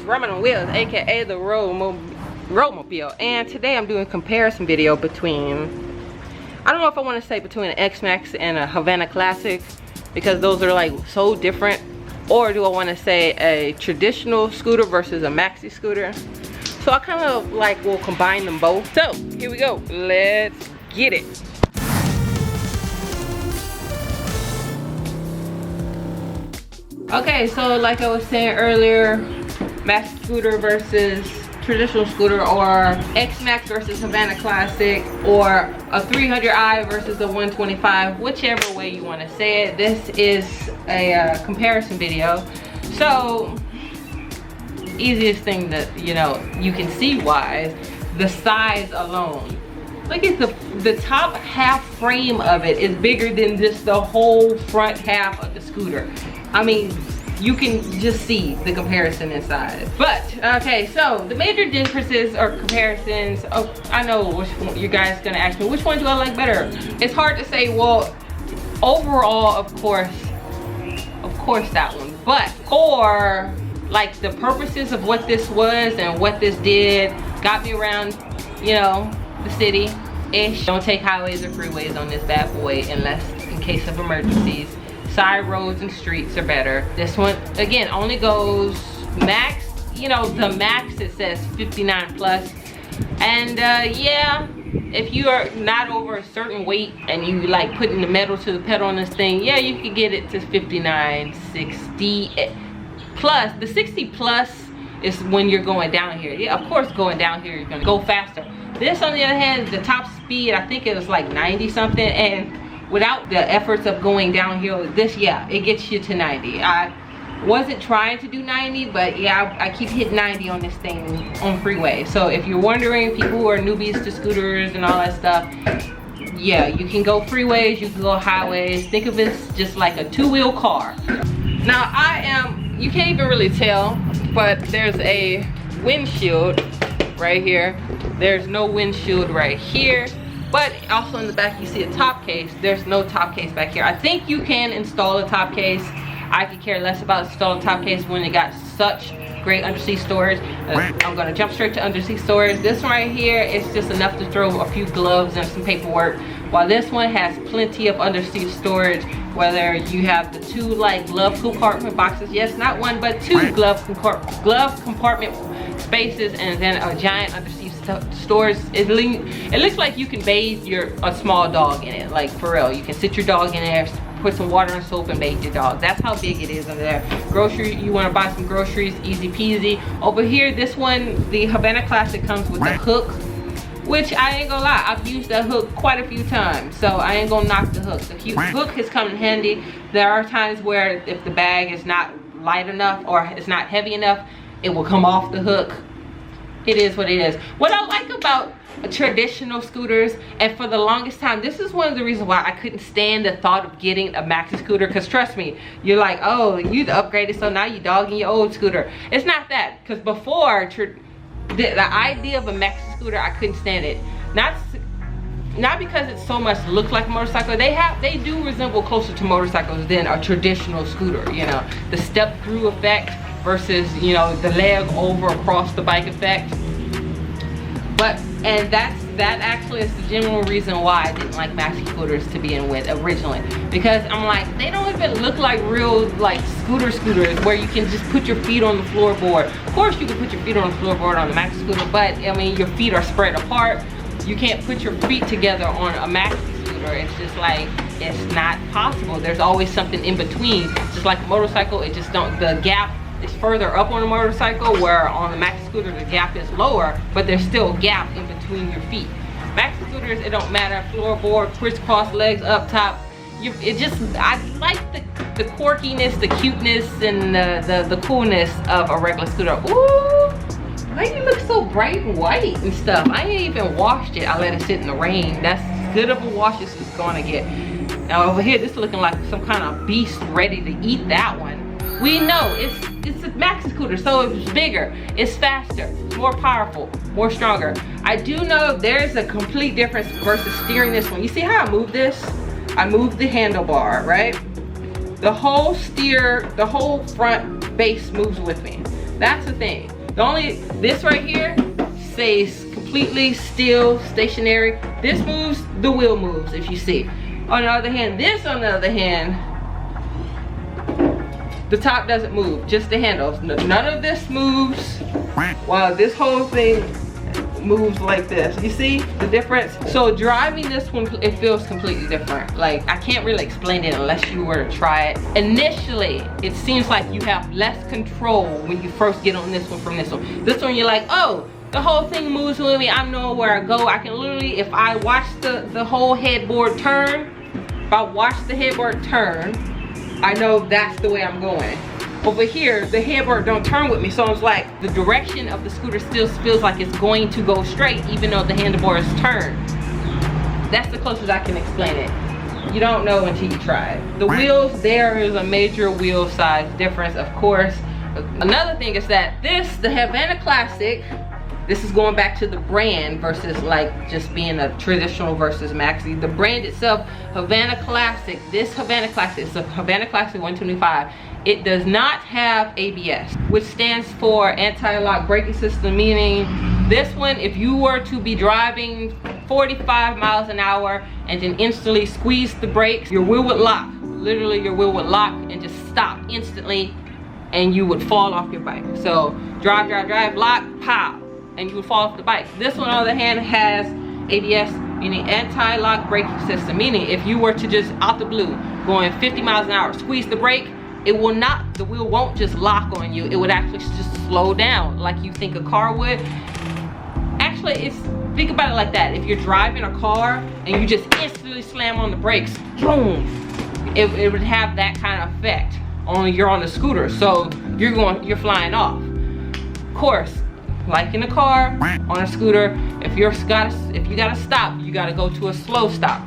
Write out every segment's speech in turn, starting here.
Ramen On Wheels, aka the Roadmobile, and today I'm doing a comparison video between, I don't know if I want to say between an Xmax and a Havana Classic, because those are like so different, or do I want to say a traditional scooter versus a Maxi scooter. So I kind of like will combine them both. So here we go, let's get it. Okay, so like I was saying earlier, Maxi scooter versus traditional scooter, or Xmax versus Havana Classic, or a 300i versus a 125, whichever way you want to say it. This is a comparison video. So easiest thing that you can see wise, the size alone. Look at the top half frame of it is bigger than just the whole front half of the scooter. I mean, you can just see the comparison in size. But okay, so the major differences or comparisons. Oh, I know which one you guys gonna ask me, which one do I like better? It's hard to say. Well, overall, of course that one. But for like the purposes of what this was and what this did, got me around, the city-ish. Don't take highways or freeways on this bad boy unless in case of emergencies. Side roads and streets are better. This one, again, only goes max, the max it says 59 plus. And yeah, if you are not over a certain weight and you like putting the metal to the pedal on this thing, yeah, you could get it to 59, 60 plus. The 60 plus is when you're going down here. Yeah, of course going down here you're gonna go faster. This on the other hand, the top speed, I think it was like 90 something, and without the efforts of going downhill, this, yeah, it gets you to 90. I wasn't trying to do 90, but yeah, I keep hitting 90 on this thing on freeway. So if you're wondering, people who are newbies to scooters and all that stuff, yeah, you can go freeways, you can go highways. Think of it just like a two-wheel car. Now you can't even really tell, but there's a windshield right here. There's no windshield right here. But also in the back you see a top case. There's no top case back here. I think you can install a top case. I could care less about installing a top case when it got such great underseat storage. I'm gonna jump straight to underseat storage. This one right here is just enough to throw a few gloves and some paperwork, while this one has plenty of underseat storage, whether you have the two like glove compartment boxes. Yes, not one but two glove compartment spaces, and then a giant underseat storage. It looks like you can bathe a small dog in it, like for real. You can sit your dog in there, put some water and soap and bathe your dog. That's how big it is under there. Grocery, you want to buy some groceries, easy peasy. Over here, this one, the Havana Classic, comes with a hook, which I ain't gonna lie, I've used that hook quite a few times, so I ain't gonna knock the hook. The hook has come in handy. There are times where if the bag is not light enough or it's not heavy enough, it will come off the hook. It is what it is. What I like about traditional scooters, and for the longest time, this is one of the reasons why I couldn't stand the thought of getting a Maxi scooter, because trust me, you're like, oh, you've upgraded, so now you dogging your old scooter. It's not that, because before, the idea of a Maxi scooter, I couldn't stand it. Not because it so much looks like a motorcycle. They do resemble closer to motorcycles than a traditional scooter. The step through effect versus the leg over across the bike effect. And that actually is the general reason why I didn't like Maxi scooters to begin with originally, because I'm like, they don't even look like real like scooters where you can just put your feet on the floorboard. Of course you can put your feet on the floorboard on a Maxi scooter, but I mean your feet are spread apart. You can't put your feet together on a Maxi scooter. It's just like, it's not possible. There's always something in between. Just like a motorcycle, the gap is further up on a motorcycle, where on the Maxi scooter the gap is lower, but there's still a gap in between your feet. Maxi scooters, it don't matter, floorboard, crisscross legs up top. I like the quirkiness, the cuteness, and the coolness of a regular scooter. Ooh, why do you look so bright and white and stuff? I ain't even washed it. I let it sit in the rain. That's as good of a wash as it's gonna get. Now over here, this is looking like some kind of beast ready to eat that one. We know it's a Maxi scooter, so it's bigger, it's faster, more powerful, more stronger. I do know there's a complete difference versus steering this one. You see how I move this? I move the handlebar, right? The whole front base moves with me. That's the thing. This right here stays completely still, stationary. This moves, the wheel moves, if you see. On the other hand, the top doesn't move, just the handles. None of this moves, while this whole thing moves like this. You see the difference? So driving this one, it feels completely different. Like, I can't really explain it unless you were to try it. Initially, it seems like you have less control when you first get on this one from this one. This one, you're like, oh, the whole thing moves with me. I know where I go. I can literally, if I watch the whole headboard turn, I know that's the way I'm going. Over here, the headboard don't turn with me, so it's like the direction of the scooter still feels like it's going to go straight even though the handlebars turn. That's the closest I can explain it. You don't know until you try it. The wheels, there is a major wheel size difference, of course. Another thing is that the Havana Classic, this is going back to the brand versus like just being a traditional versus Maxi. The brand itself, Havana Classic, this Havana Classic, it's a Havana Classic 125. It does not have ABS, which stands for anti-lock braking system, meaning this one, if you were to be driving 45 miles an hour and then instantly squeeze the brakes, your wheel would lock. Literally, your wheel would lock and just stop instantly and you would fall off your bike. So drive, lock, pow, and you would fall off the bike. This one, on the other hand, has ABS, meaning anti-lock braking system, meaning if you were to just out the blue going 50 miles an hour, squeeze the brake, it will not, the wheel won't just lock on you. It would actually just slow down like you think a car would. Actually, think about it like that. If you're driving a car and you just instantly slam on the brakes, boom, it would have that kind of effect. Only you're on the scooter, so you're flying off. Of course, like in a car, on a scooter, if you gotta stop, you gotta go to a slow stop.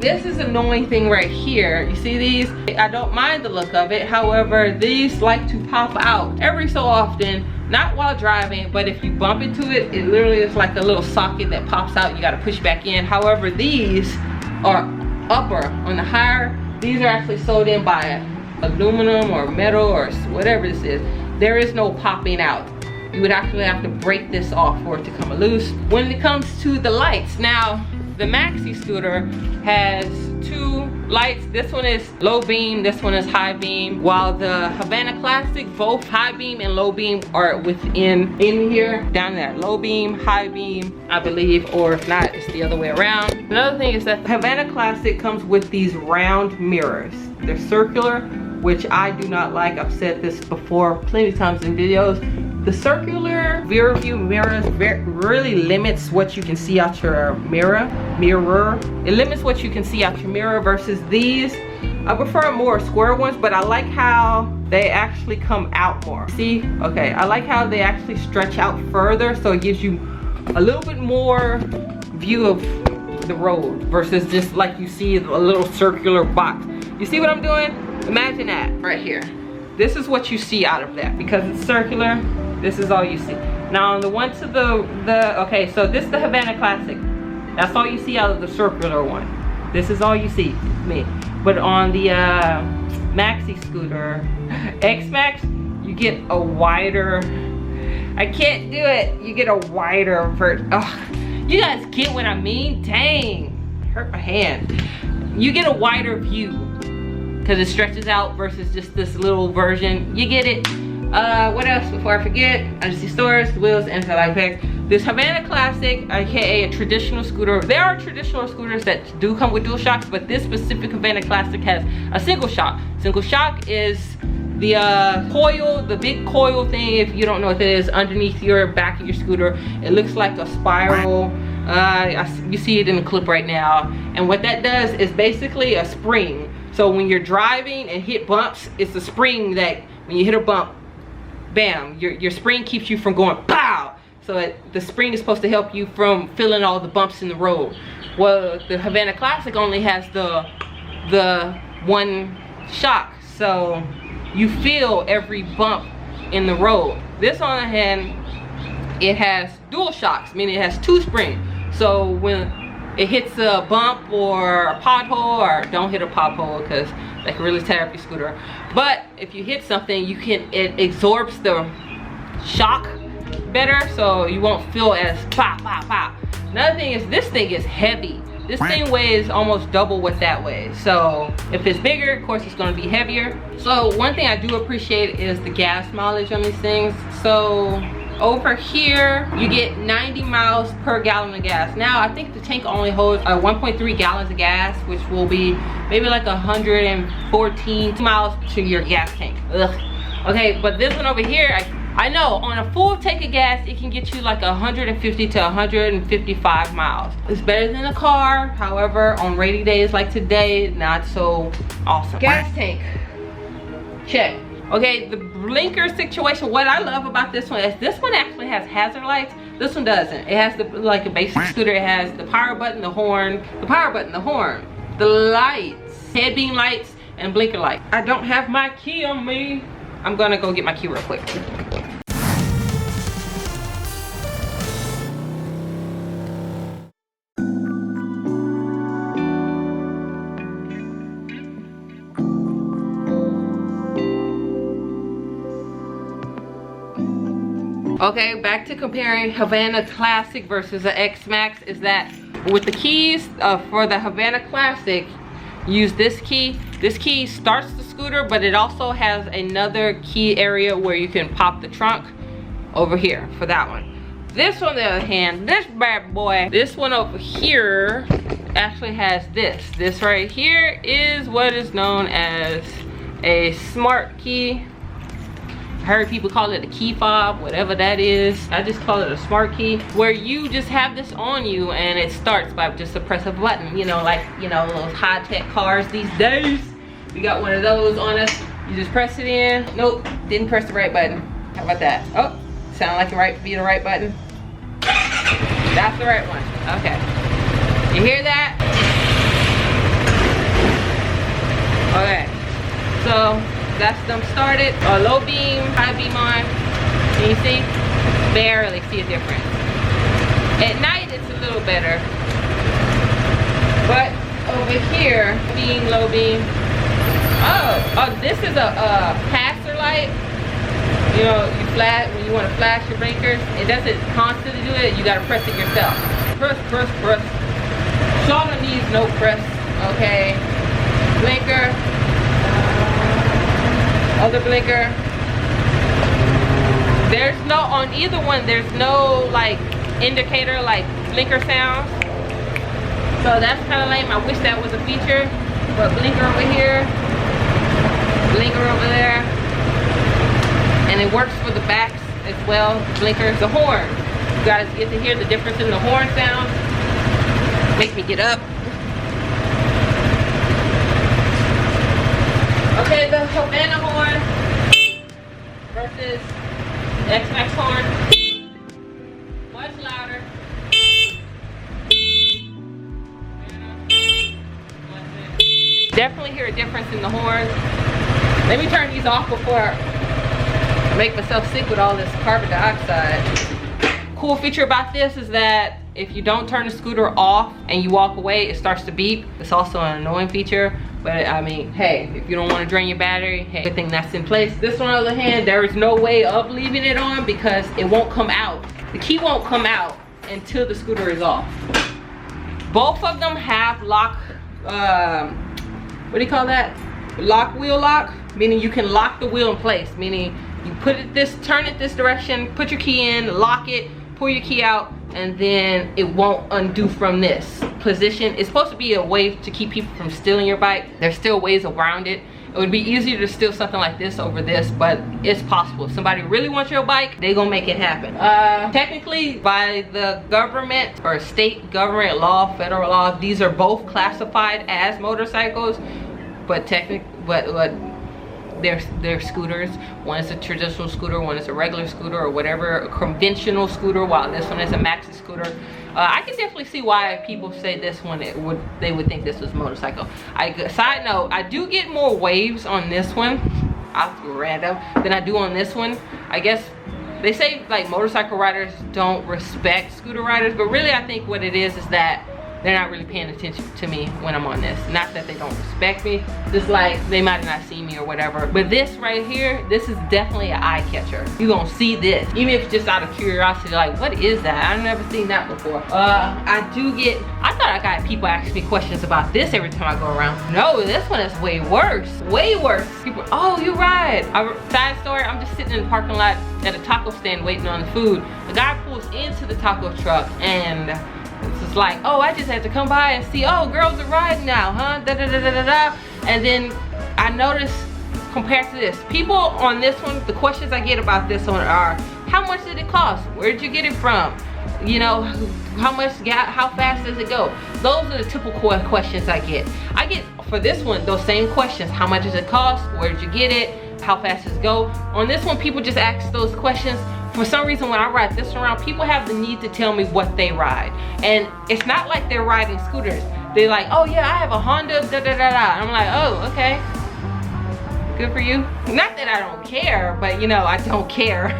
This is an annoying thing right here. You see these? I don't mind the look of it. However, these like to pop out every so often, not while driving, but if you bump into it, it literally is like a little socket that pops out. You gotta push back in. However, these are upper. On the higher, these are actually sewed in by aluminum or metal or whatever this is. There is no popping out. You would actually have to break this off for it to come loose. When it comes to the lights, now the Maxi scooter has two lights. This one is low beam, this one is high beam. While the Havana Classic, both high beam and low beam are in here, down there. Low beam, high beam, I believe, or if not, it's the other way around. Another thing is that the Havana Classic comes with these round mirrors. They're circular, which I do not like. I've said this before plenty of times in videos. The circular rear view mirrors really limits what you can see out your mirror. It limits what you can see out your mirror versus these. I prefer more square ones, but I like how they actually come out more. See? Okay, I like how they actually stretch out further, so it gives you a little bit more view of the road versus just like you see a little circular box. You see what I'm doing? Imagine that right here. This is what you see out of that. Because it's circular, this is all you see. Now on the one to okay, so this is the Havana Classic. That's all you see out of the circular one. This is all you see, me. But on the Maxi scooter, Xmax, you get a wider, I can't do it. You get a wider version. Oh, you guys get what I mean? Dang, hurt my hand. You get a wider view because it stretches out versus just this little version. You get it. What else before I forget? Undersea stores, wheels, and light packs. This Havana Classic, aka a traditional scooter. There are traditional scooters that do come with dual shocks, but this specific Havana Classic has a single shock. Single shock is the coil, the big coil thing, if you don't know what that is, underneath your back of your scooter. It looks like a spiral. You see it in the clip right now. And what that does is basically a spring. So when you're driving and hit bumps, it's a spring that when you hit a bump, bam, your spring keeps you from going pow. So the spring is supposed to help you from feeling all the bumps in the road. Well, the Havana Classic only has the one shock, so you feel every bump in the road. This on the hand, it has dual shocks, meaning it has two springs. So when it hits a bump or a pothole, or don't hit a pothole because that can really tear up your scooter. But if you hit something, it absorbs the shock better, so you won't feel as pop, pop, pop. Another thing is this thing is heavy. This thing weighs almost double what that weighs. So if it's bigger, of course it's gonna be heavier. So one thing I do appreciate is the gas mileage on these things. So over here, you get 90 miles per gallon of gas. Now, I think the tank only holds 1.3 gallons of gas, which will be maybe like 114 miles to your gas tank. Ugh. Okay, but this one over here, I know on a full tank of gas, it can get you like 150 to 155 miles. It's better than a car. However, on rainy days like today, not so awesome. Gas tank, check. Okay, the blinker situation, what I love about this one is this one actually has hazard lights. This one doesn't. It has the, like a basic scooter, it has the power button, the horn, the power button, the horn, the lights, head beam lights, and blinker light. I don't have my key on me. I'm gonna go get my key real quick. Okay, back to comparing Havana Classic versus the Xmax is that with the keys for the Havana Classic, use this key. This key starts the scooter, but it also has another key area where you can pop the trunk over here for that one. This one, on the other hand, this bad boy, this one over here actually has this. This right here is what is known as a smart key. I heard people call it a key fob, whatever that is. I just call it a smart key, where you just have this on you and it starts by just a press of a button. You know, like, you know, those high-tech cars these days. We got one of those on us. You just press it in. Nope, didn't press the right button. How about that? Oh, sound like be the right button. That's the right one. Okay. You hear that? Okay. So that's them started. Low beam, high beam on. Can you see? Barely see a difference. At night it's a little better. But over here, beam, low beam. Oh, this is a passer light. You know, when you want to flash your blinkers, it doesn't constantly do it. You got to press it yourself. Press, press, press. Shauna needs no press. Okay. Blinker. Other blinker. There's no, on either one, there's no like indicator, like blinker sounds. So that's kind of lame. I wish that was a feature. But blinker over here, blinker over there. And it works for the backs as well. Blinkers, the horn. You guys get to hear the difference in the horn sound. Make me get up. Okay, the Havana horn versus Xmax horn. Much louder. Definitely hear a difference in the horn. Let me turn these off before I make myself sick with all this carbon dioxide. Cool feature about this is that if you don't turn the scooter off and you walk away, it starts to beep. It's also an annoying feature. But I mean, hey, if you don't want to drain your battery, hey, everything that's in place. This one on the other hand, there is no way of leaving it on because it won't come out. The key won't come out until the scooter is off. Both of them have lock, what do you call that? Wheel lock, meaning you can lock the wheel in place, meaning you put it turn it this direction, put your key in, lock it, pull your key out, and then it won't undo from this position. It's supposed to be a way to keep people from stealing your bike. There's still ways around it. It would be easier to steal something like this over this, but it's possible. If somebody really wants your bike, they gonna make it happen. Technically, by the government or state government law, federal law, these are both classified as motorcycles, but they're scooters. One is a traditional scooter, one is a regular scooter, or whatever, a conventional scooter, while this one is a Maxi scooter. I can definitely see why people say this one, they would think this was a motorcycle. Side note, I do get more waves on this one, random, than I do on this one. I guess they say like motorcycle riders don't respect scooter riders, but really I think what it is that they're not really paying attention to me when I'm on this. Not that they don't respect me, just like they might not see me or whatever. But this right here, this is definitely an eye catcher. You're gonna see this, even if it's just out of curiosity, like, what is that? I've never seen that before. I thought I got people asking me questions about this every time I go around. No, this one is way worse. Way worse. People, oh, you ride. Side story, I'm just sitting in the parking lot at a taco stand waiting on the food. The guy pulls into the taco truck and it's just like, oh, I just had to come by and see, oh, girls are riding now, huh? Da da da da da da. And then I noticed, compared to this, people on this one, the questions I get about this one are, how much did it cost? Where did you get it from? You know, how fast does it go? Those are the typical questions I get. I get, for this one, those same questions. How much does it cost? Where did you get it? How fast does it go? On this one, people just ask those questions. For some reason, when I ride this one around, people have the need to tell me what they ride. And it's not like they're riding scooters. They're like, oh yeah, I have a Honda, da da da da. I'm like, oh, okay. Good for you. Not that I don't care, but you know, I don't care.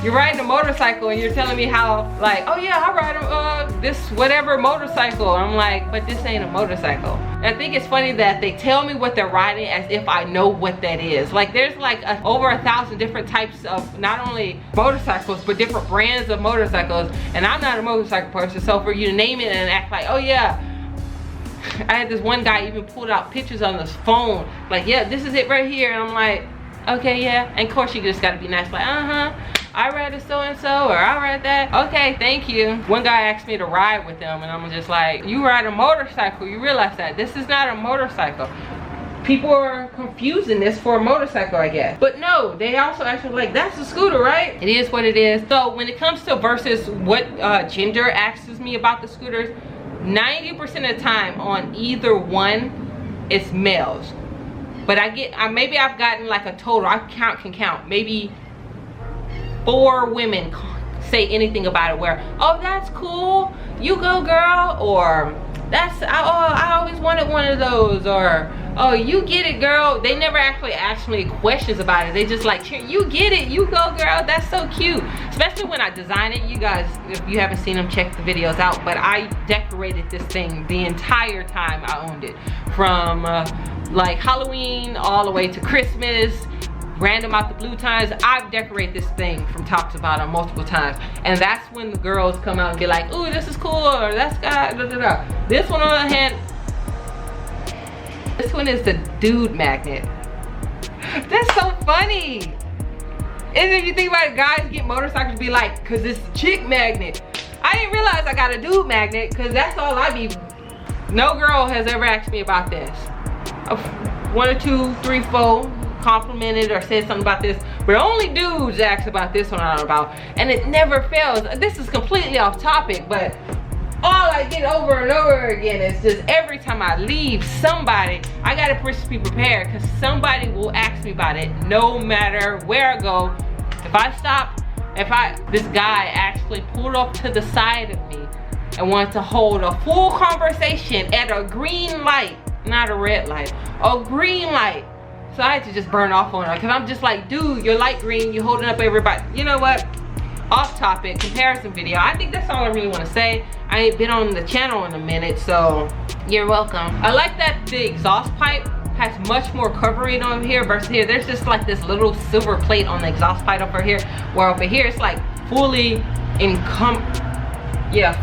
You're riding a motorcycle and you're telling me how, like, oh yeah, I ride this whatever motorcycle. I'm like, but this ain't a motorcycle. And I think it's funny that they tell me what they're riding as if I know what that is. Like, there's like over 1,000 different types of not only motorcycles, but different brands of motorcycles. And I'm not a motorcycle person, so for you to name it and act like, oh yeah, I had this one guy even pulled out pictures on his phone, like, yeah, this is it right here. And I'm like, okay, yeah. And of course you just gotta be nice, like, I ride a so-and-so, or I ride that. Okay, thank you. One guy asked me to ride with him and I'm just like, you ride a motorcycle, you realize that. This is not a motorcycle. People are confusing this for a motorcycle, I guess. But no, they also actually like, that's a scooter, right? It is what it is. So when it comes to versus what gender asks me about the scooters, 90% of the time on either one, it's males. But maybe I've gotten like a total, I can count, maybe 4 women say anything about it where, oh, that's cool, you go girl, or I always wanted one of those, or oh, you get it girl. They never actually ask me questions about it. They just like, you get it, you go girl, that's so cute. Especially when I design it. You guys, if you haven't seen them, check the videos out. But I decorated this thing the entire time I owned it, from like Halloween all the way to Christmas, random out the blue times. I've decorated this thing from top to bottom multiple times, and that's when the girls come out and be like, ooh, this is cool, or that's got da da da. This one on the other hand, this one is the dude magnet. That's so funny. And if you think about it, guys get motorcycles be like, cause it's a chick magnet. I didn't realize I got a dude magnet, cause that's all I be. No girl has ever asked me about this. 1 or 2, 3, 4 complimented or said something about this, but only dudes ask about this one I'm about, and it never fails. This is completely off topic, but all I get over and over again is just every time I leave, somebody, I gotta be prepared, because somebody will ask me about it no matter where I go. If I stop, this guy actually pulled up to the side of me and wanted to hold a full conversation at a green light, not a red light, a green light. So I had to just burn off on her, because I'm just like, dude, you're light green, you're holding up everybody. You know what? Off topic, comparison video. I think that's all I really want to say. I ain't been on the channel in a minute, so you're welcome. I like that the exhaust pipe has much more covering over here versus here. There's just like this little silver plate on the exhaust pipe over here, where over here it's like fully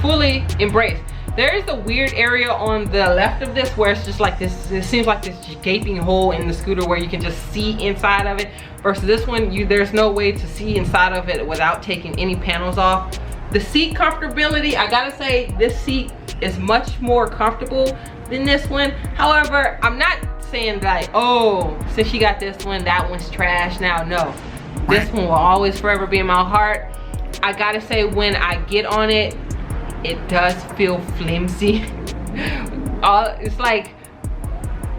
fully embraced. There is a weird area on the left of this where it's just like this, it seems like this gaping hole in the scooter where you can just see inside of it, versus this one, there's no way to see inside of it without taking any panels off. The seat comfortability, I gotta say, this seat is much more comfortable than this one. However, I'm not saying like, oh, since you got this one, that one's trash now. No, this one will always forever be in my heart. I gotta say, when I get on it, it does feel flimsy. It's like,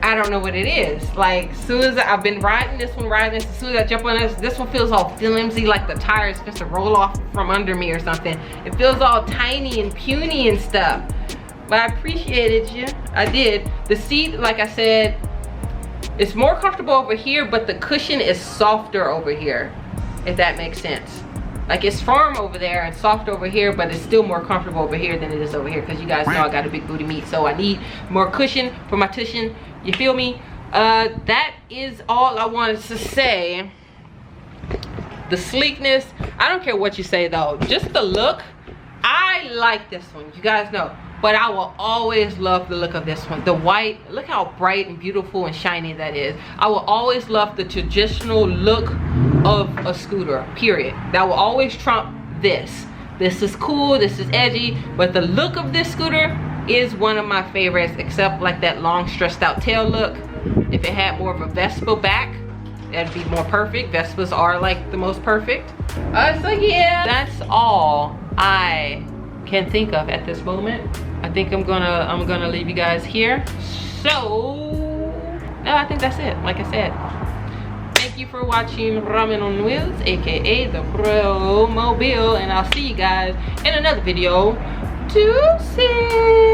I don't know what it is. Like, as soon as I've been riding this, as soon as I jump on this one feels all flimsy, like the tires supposed to roll off from under me or something. It feels all tiny and puny and stuff. But I appreciated you, I did. The seat, like I said, it's more comfortable over here, but the cushion is softer over here, if that makes sense. Like it's firm over there and soft over here, but it's still more comfortable over here than it is over here, because you guys know I got a big booty meat, so I need more cushion for my tushin. You feel me? That is all I wanted to say. The sleekness, I don't care what you say though, just the look. I like this one, you guys know, but I will always love the look of this one. The white, look how bright and beautiful and shiny that is. I will always love the traditional look of a scooter, period. That will always trump this. This is cool, this is edgy, but the look of this scooter is one of my favorites, except like that long stretched out tail look. If it had more of a Vespa back, that'd be more perfect. Vespas are like the most perfect. So yeah, that's all I can think of at this moment. I think I'm gonna leave you guys here. So no, I think that's it. Like I said, thank you for watching Ramen on Wheels, aka the Pro Mobile, and I'll see you guys in another video. Deuces.